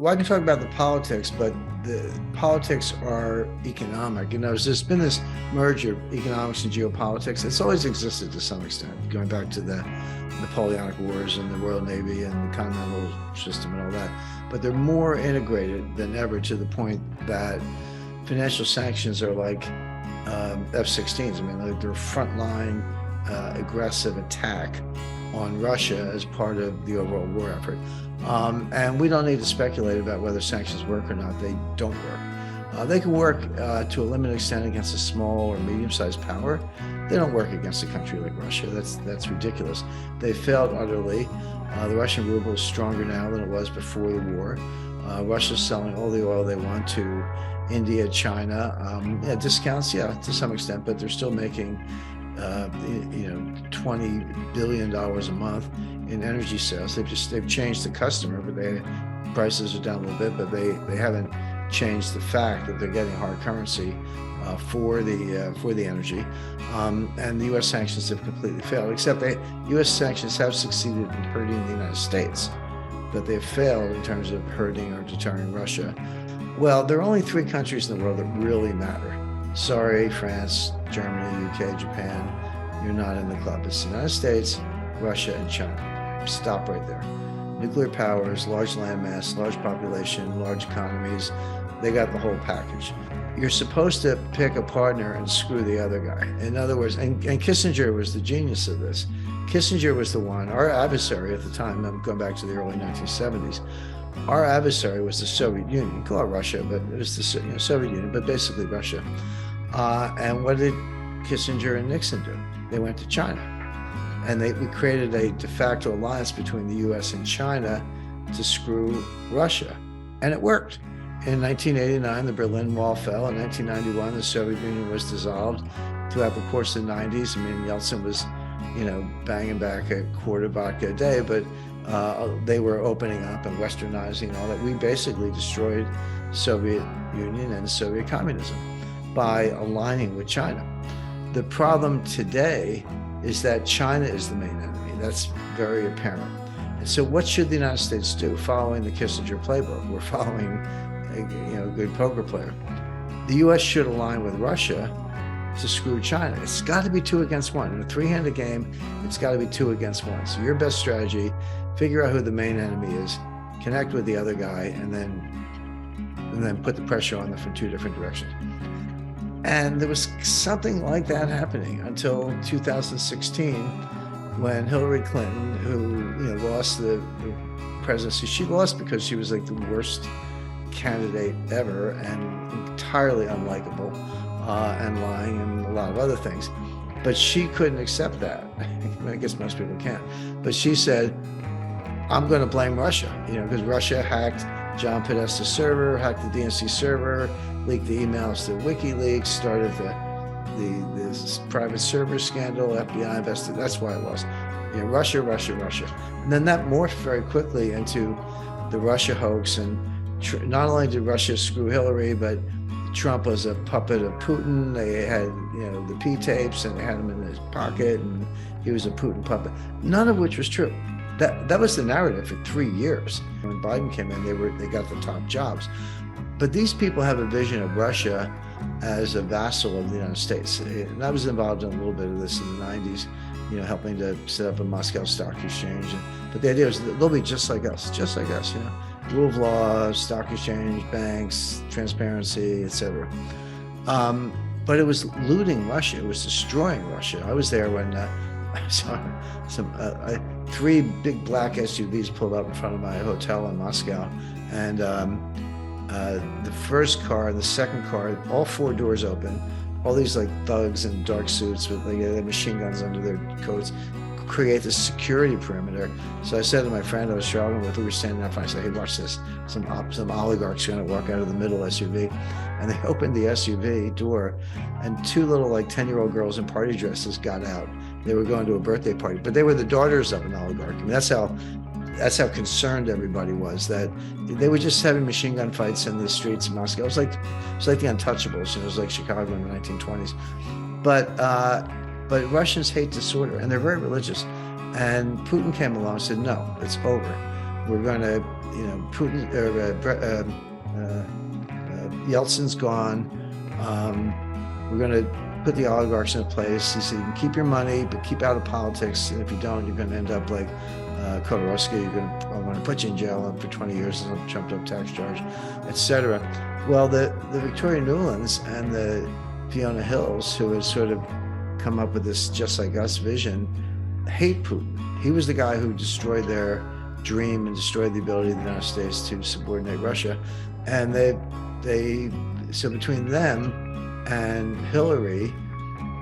Well, I can talk about the politics, but the politics are economic. There's been this merger of economics and geopolitics. It's always existed to some extent, going back to the Napoleonic Wars and the Royal Navy and the Continental System and all that. But they're more integrated than ever, to the point that financial sanctions are like F-16s. I mean, like they're frontline aggressive attack on Russia as part of the overall war effort. And we don't need to speculate about whether sanctions work or not. They don't work. They can work to a limited extent against a small or medium-sized power. They don't work against a country like Russia. That's ridiculous. They failed utterly. The Russian ruble is stronger now than it was before the war. Russia's selling all the oil they want to India, China. Discounts, to some extent, but they're still making $20 billion a month in energy sales. They've changed the customer, but prices are down a little bit, but they haven't changed the fact that they're getting hard currency for the energy. And the U.S. sanctions have completely failed, except the U.S. sanctions have succeeded in hurting the United States, but they've failed in terms of hurting or deterring Russia. Well, there are only 3 countries in the world that really matter. Sorry, France, Germany, UK, Japan, you're not in the club. It's the United States, Russia, and China. Stop right there. Nuclear powers, large landmass, large population, large economies, they got the whole package. You're supposed to pick a partner and screw the other guy. In other words, and Kissinger was the genius of this. Kissinger was the one, our adversary at the time, I'm going back to the early 1970s, our adversary was the Soviet Union. Call it Russia, but it was the Soviet Union, but basically Russia. And what did Kissinger and Nixon do? They went to China. And we created a de facto alliance between the US and China to screw Russia. And it worked. In 1989, the Berlin Wall fell. In 1991, the Soviet Union was dissolved. Throughout the course of the 90s, I mean, Yeltsin was, banging back a quart of vodka a day, but they were opening up and westernizing and all that. We basically destroyed the Soviet Union and Soviet communism by aligning with China. The problem today is that China is the main enemy. That's very apparent. And so what should the United States do? Following the Kissinger playbook, we're following a good poker player. The US should align with Russia to screw China. It's got to be 2 against 1. In a 3-handed game, it's got to be 2 against 1. So your best strategy, figure out who the main enemy is, connect with the other guy, and then put the pressure on them from 2 different directions. And there was something like that happening until 2016, when Hillary Clinton, who lost the presidency, she lost because she was like the worst candidate ever and entirely unlikable and lying and a lot of other things. But she couldn't accept that. I guess most people can't. But she said, I'm going to blame Russia, because Russia hacked John Podesta's server, hacked the DNC server, leaked the emails to WikiLeaks, started this private server scandal, FBI invested. That's why I lost. Russia. And then that morphed very quickly into the Russia hoax. And not only did Russia screw Hillary, but Trump was a puppet of Putin. They had, the P-tapes, and they had him in his pocket, and he was a Putin puppet. None of which was true. That was the narrative for 3 years. When Biden came in, they got the top jobs. But these people have a vision of Russia as a vassal of the United States. And I was involved in a little bit of this in the 90s, helping to set up a Moscow stock exchange. But the idea was that they'll be just like us, rule of law, stock exchange, banks, transparency, etc. But it was looting Russia. It was destroying Russia. I was there when I saw 3 big black SUVs pulled up in front of my hotel in Moscow. And the first car, the second car, all 4 doors open, all these like thugs in dark suits with their machine guns under their coats, create this security perimeter. So I said to my friend I was traveling with, we were standing up, and I said, hey, watch this. Some oligarchs are going to walk out of the middle SUV. And they opened the SUV door, and 2 little 10-year-old girls in party dresses got out. They were going to a birthday party, but they were the daughters of an oligarch. I mean, that's how concerned everybody was, that they were just having machine gun fights in the streets of Moscow. It was like the Untouchables. It was like Chicago in the 1920s. But Russians hate disorder, and they're very religious. And Putin came along and said, no, it's over. We're going to Putin or Yeltsin's gone. We're going to put the oligarchs in place. He said, you can keep your money, but keep out of politics. And if you don't, you're going to end up like Khodorkovsky. I'm going to put you in jail for 20 years as a trumped up tax charge, etc. Well, the Victoria Newlands and the Fiona Hills, who has sort of come up with this just like us vision, hate Putin. He was the guy who destroyed their dream and destroyed the ability of the United States to subordinate Russia. And so between them and Hillary,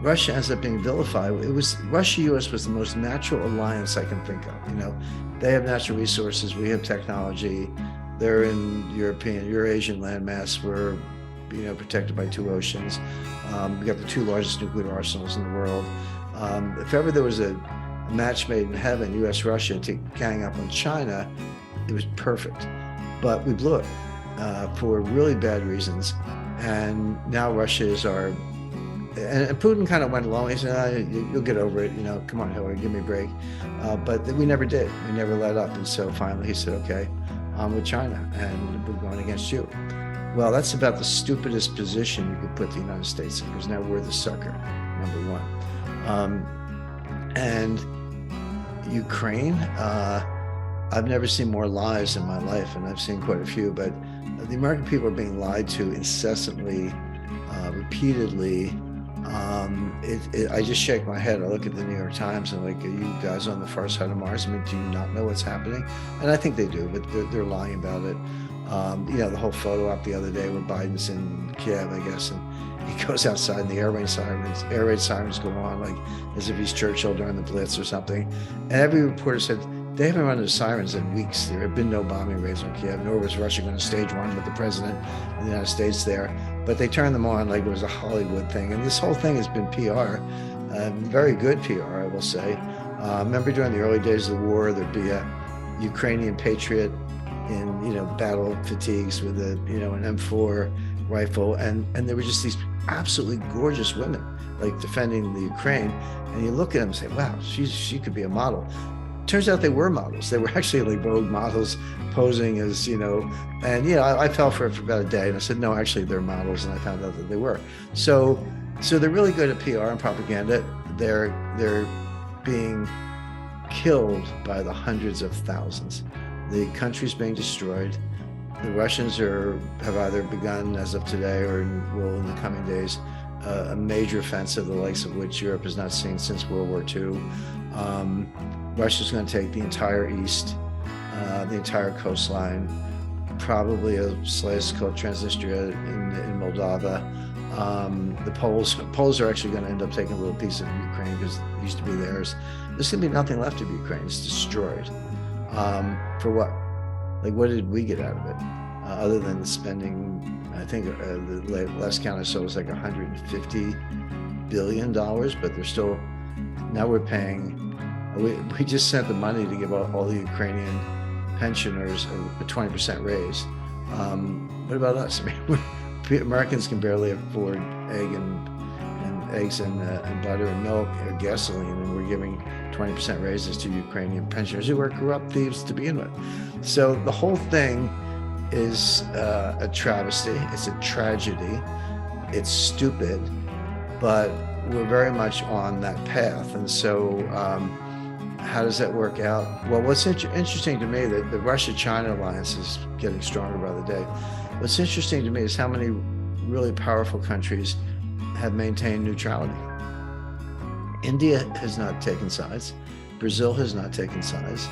Russia ends up being vilified. It was Russia-US was the most natural alliance I can think of. They have natural resources, we have technology. They're in Eurasian landmass. We're protected by 2 oceans. We got the 2 largest nuclear arsenals in the world. If ever there was a match made in heaven, US-Russia, to gang up on China, it was perfect. But we blew it for really bad reasons. And now Russia is and Putin kind of went along. He said, you'll get over it. Come on, Hillary, give me a break. But we never did. We never let up. And so finally he said, okay, I'm with China and we're going against you. Well, that's about the stupidest position you could put the United States in, because now we're the sucker, number one. And Ukraine, I've never seen more lies in my life, and I've seen quite a few, but the American people are being lied to incessantly, repeatedly. I just shake my head. I look at the New York Times and like, are you guys on the far side of Mars? I mean, do you not know what's happening? And I think they do, but they're lying about it. The whole photo op the other day where Biden's in Kiev, I guess, and he goes outside and the air raid sirens go on like as if he's Churchill during the Blitz or something. And every reporter said they haven't run into sirens in weeks. There have been no bombing raids on Kiev, nor was Russia going to stage one with the president of the United States there. But they turned them on like it was a Hollywood thing. And this whole thing has been PR, very good PR, I will say. Remember during the early days of the war, there'd be a Ukrainian patriot in battle fatigues with an M4 rifle, and there were just these absolutely gorgeous women like defending the Ukraine, and you look at them and say, wow, she could be a model. Turns out they were models. They were actually like Vogue models posing as and I fell for it for about a day, and I said, no, actually they're models, and I found out that they were. So they're really good at PR and propaganda. They're being killed by the hundreds of thousands. The country's being destroyed. The Russians have either begun as of today or will in the coming days a major offensive, the likes of which Europe has not seen since World War II. Russia's going to take the entire east, the entire coastline, probably a slice called Transnistria in Moldova. The Poles are actually going to end up taking a little piece of Ukraine because it used to be theirs. There's going to be nothing left of Ukraine. It's destroyed. For what? Like, what did we get out of it? Other than spending, I think the last count I saw was like $150 billion, but they're still, now we're paying, we just sent the money to give all the Ukrainian pensioners a 20% raise. What about us? I mean, Americans can barely afford eggs and butter and milk and gasoline, and we're giving 20% raises to Ukrainian pensioners who are corrupt thieves to begin with. So the whole thing is a travesty. It's a tragedy. It's stupid, but we're very much on that path. And so how does that work out? Well, what's interesting to me, that the Russia-China alliance is getting stronger by the day. What's interesting to me is how many really powerful countries have maintained neutrality. India has not taken sides. Brazil has not taken sides.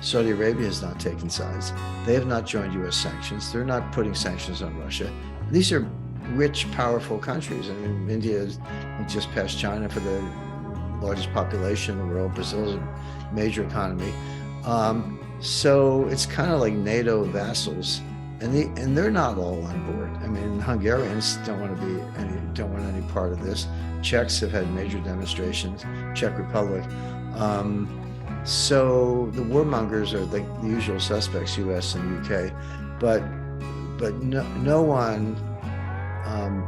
Saudi Arabia has not taken sides. They have not joined U.S. sanctions. They're not putting sanctions on Russia. These are rich, powerful countries. I mean, India is just past China for the largest population in the world. Brazil is a major economy. So it's kind of like NATO vassals, and they're not all on board. I mean, Hungarians don't want any part of this. Czechs have had major demonstrations. Czech Republic. So the warmongers are the usual suspects, U.S. and UK, but no one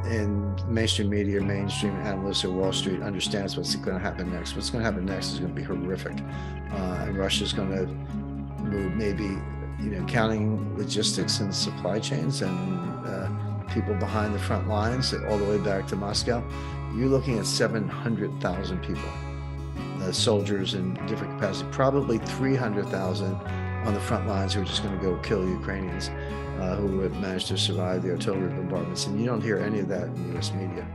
in mainstream media, mainstream analysts, or Wall Street understands what's going to happen next. What's going to happen next is going to be horrific, and Russia's going to move maybe counting logistics and supply chains and people behind the front lines all the way back to Moscow, you're looking at 700,000 people, soldiers in different capacities, probably 300,000 on the front lines who are just going to go kill Ukrainians who have managed to survive the artillery bombardments. And you don't hear any of that in the U.S. media.